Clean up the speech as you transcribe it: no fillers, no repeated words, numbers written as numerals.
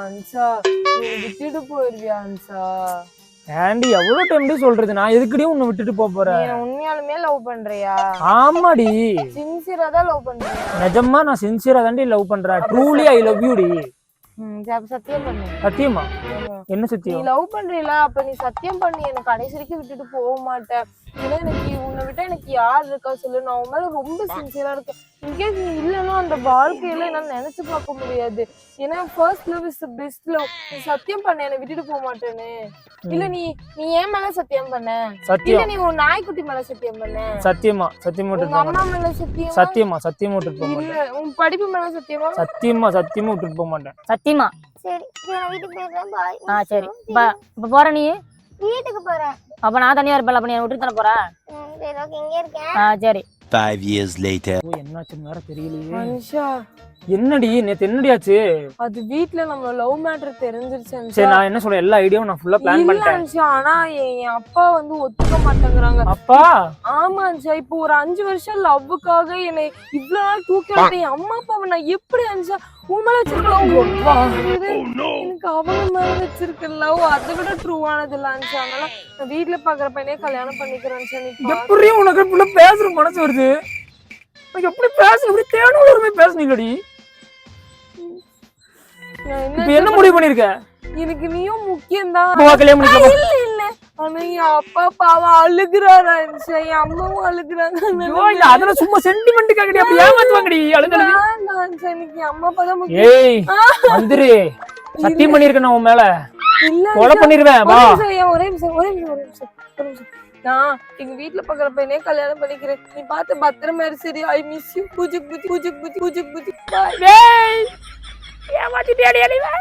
அன்சா நீ விட்டுட்டு போயிருவியா அன்சா? ஏண்டி எவ்வளவு டைம்டி சொல்றது, நான் எதுக்குடி உன்னை விட்டுட்டு போறேன்? நீ உண்மையாலுமே லவ் பண்றியா? ஆமாடி, சின்சியரா தான் லவ் பண்றியா? நிஜமா நான் சின்சியரா தாண்டி லவ் பண்றேன். ட்ரூலி ஐ லவ் யூ டி. சத்தியம் பண்ணு. சத்தியமா? என்ன நீ சத்தியம்? லவ் பண்றீல, அப்ப நீ சத்தியம் பண்ணி எனக்கு கடைசி வரைக்கும் விட்டுட்டு போக மாட்டேன். ஏன்னா எனக்கு உன்னை விட்டா எனக்கு யார் இருக்கா சொல்லு, நான் உன் மேல ரொம்ப சின்சியரா இருக்கேன். இன்கேஸ் நீ இல்லைன்னா அந்த வாழ்க்கையில என்னால நினைச்சு பார்க்க முடியாது. ஏன்னா first love is the best love. நீ சத்தியம் பண்ண என்னை விட்டுட்டு போக மாட்டேன்னு. இல்ல நீ நீ ஏன் மேல சத்தியம் பண்ண? இல்ல சத்தியம். நீ உன் நாய்க்குட்டி மேல சத்தியம் பண்ண? சத்தியமா சத்தியமா உங்க விட்டுட்டு போக அம்மா மாட்டேன். மேல சத்தியம்? சத்தியமா சத்தியமா விட்டுட்டு போக மாட்டேன். இல்ல உன் படிப்பு மேல சத்தியமா? சத்தியமா சத்தியமா விட்டுட்டு போக மாட்டேன். சத்தியமா? சரி நான் வீட்டுக்கு போயிடுறேன். பாய். சரி இப்ப போற நீ? வீட்டுக்கு போறேன். அப்ப நான் தனியா இருப்பேன், அப்ப நீ விட்டுட்டு தானே போற? சரி ஓகே, இங்கே இருக்கேன். சரி. 5 years later. என்னாச்சுன்னு வேற தெரியலையே. மனுஷா என்னடி நேத்து என்னடி ஆச்சு? அது வீட்ல நம்ம லவ் மேட்டர் தெரிஞ்சிருச்சு. சரி நான் என்ன சொல்றேன், எல்லா ஐடியாவும் நான் ஃபுல்லா பிளான் பண்ணிட்டேன். அன்ஷா, ஆனா என் அப்பா வந்து ஒத்துக்க மாட்டேங்கிறாங்க. அப்பா? ஆமா அன்ஷா, இப்போ ஒரு 5 வருஷம் லவ்வுக்காக என்னை இவ்வளவு நாள் தூக்கி வளர்த்த என் அம்மா அப்பாவை நான் எப்படி அன்ஷா உன் மேல வச்சிருக்கேன்? எனக்கு அவங்க மேல வச்சிருக்க லவ் அதை விட ட்ரூவானது இல்ல அன்ஷா. அதனால நான் வீட்டுல பாக்குற பையனே கல்யாணம் பண்ணிக்கிறேன் அன்ஷா. நீ எப்படி உனக்கு இப்படி பேசுற மனசு வருது? எப்படி பேசணும், இப்படி தேனூர் உரிமை பேசுனீங்கடி. இப்ப என்ன முடிவு பண்ணிருக்க? எனக்கு நீயும் முக்கியம்தான். கல்யாணம் பண்ணிக்கலாம். இல்ல இல்ல, ஆனா என் அப்பா பாவம் அழுகுறாரா அன்ஷா, என் அம்மாவும் அழுகுறாங்க. அதெல்லாம் சும்மா சென்டிமெண்ட்டுக்காகடி அப்படி ஏமாத்துவாங்கடி. அழுகுறது அன்ஷா, எனக்கு என் அம்மா அப்பா தான் முக்கியம். ஏய் வந்துரு, சத்தியம் பண்ணிருக்கேன் நான் உன் மேல. இல்ல கொலை பண்ணிருவேன். வா. ஒரே நிமிஷம். நான் எங்க வீட்டுல பாக்குற பையனே கல்யாணம் பண்ணிக்கிறேன். நீ பார்த்து பத்திரமா இரு. சரி, ஐ மிஸ் யூ. பூஜை பூஜை பூஜை பூஜை பூஜை பூஜை. ஏமாத்திட்டியாடி அடிவே.